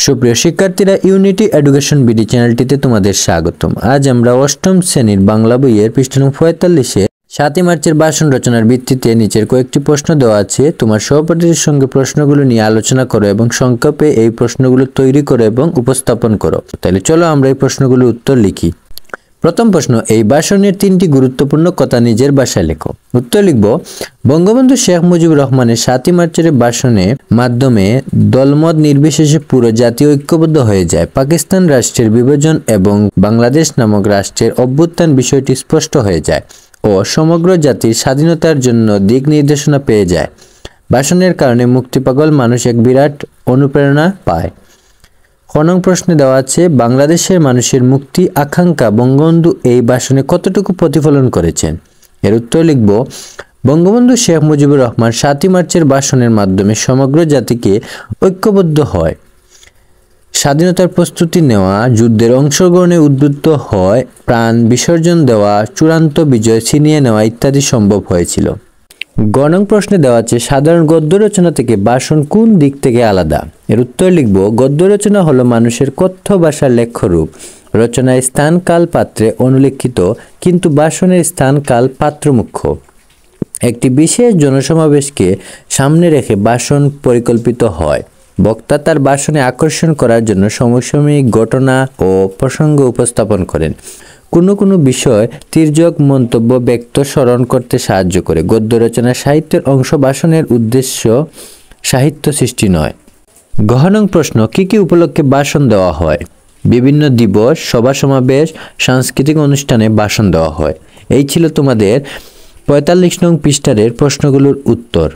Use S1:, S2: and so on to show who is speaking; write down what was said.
S1: সুপ্রিয় শিক্ষার্থীরা, unity education BD চ্যানেলটিতে তোমাদের স্বাগতম। আজ আমরা অষ্টম শ্রেণীর বাংলা বইয়ের পৃষ্ঠা নং 45-এ 7 মার্চের ভাষণ রচনার ভিত্তিতে নিচের কয়েকটি প্রশ্ন দেওয়া আছে। তোমার সহপাঠীদের সঙ্গে প্রশ্নগুলো নিয়ে আলোচনা করো এবং সংক্ষেপে এই প্রশ্নগুলো তৈরি করো এবং উপস্থাপন করো। তাহলে চলো আমরা এই প্রশ্নগুলোর উত্তর লিখি। প্রথম প্রশ্ন, এই ভাষণের 3টি গুরুত্বপূর্ণ কথা নিজের ভাষায় লেখো। উত্তর লিখব, বঙ্গবন্ধু শেখ মুজিবুর রহমানের 7 মার্চের ভাষণের মাধ্যমে দলমত নির্বিশেষে পুরো জাতীয় ঐক্যবদ্ধ হয়ে যায়। পাকিস্তান রাষ্ট্রের বিভাজন এবং বাংলাদেশ নামক রাষ্ট্রের অভ্যুত্থান বিষয়টি স্পষ্ট হয়ে যায় ও সমগ্র জাতির স্বাধীনতার জন্য দিক নির্দেশনা পেয়ে যায়। ভাষণের কারণে মুক্তিপাগল মানুষ এক বিরাট অনুপ্রেরণা পায়। খনং প্রশ্নে দেওয়া আছে, বাংলাদেশের মানুষের মুক্তি আকাঙ্ক্ষা বঙ্গবন্ধু এই ভাষণে কতটুকু প্রতিফলন করেছেন। এর উত্তর লিখব, বঙ্গবন্ধু শেখ মুজিবুর রহমান 7 মার্চের ভাষণের মাধ্যমে সমগ্র জাতিকে ঐক্যবদ্ধ হয়, স্বাধীনতার প্রস্তুতি নেওয়া, যুদ্ধের অংশগ্রহণে উদ্বুদ্ধ হয়, প্রাণ বিসর্জন দেওয়া, চূড়ান্ত বিজয় ছিনিয়ে নেওয়া ইত্যাদি সম্ভব হয়েছিল। গণং প্রশ্নে দেওয়া আছে, সাধারণ গদ্য রচনা থেকে ভাষণ কোন দিক থেকে আলাদা। এর উত্তর লিখব, গদ্য রচনা হলো মানুষের কথ্য ভাষার লেখ্যরূপ। রচনায় স্থান কাল পাত্রে অনুলিখিত, কিন্তু ভাষণের স্থান কাল পাত্র মুখ্য। একটি বিশেষ জনসমাবেশকে সামনে রেখে ভাষণ পরিকল্পিত হয়। বক্তা তার ভাষণে আকর্ষণ করার জন্য সমসাময়িক ঘটনা ও প্রসঙ্গ উপস্থাপন করেন। কোনো বিষয় তির্যক মন্তব্য ব্যক্ত স্মরণ করতে সাহায্য করে। গদ্য রচনা সাহিত্যের অংশ, ভাষণের উদ্দেশ্য সাহিত্য সৃষ্টি নয়। গহনং প্রশ্ন, কি উপলক্ষে ভাষণ দেওয়া হয়। বিভিন্ন দিবস, সভা সমাবেশ, সাংস্কৃতিক অনুষ্ঠানে ভাষণ দেওয়া হয়। এই ছিল তোমাদের 45 নং পৃষ্ঠার প্রশ্নগুলোর উত্তর।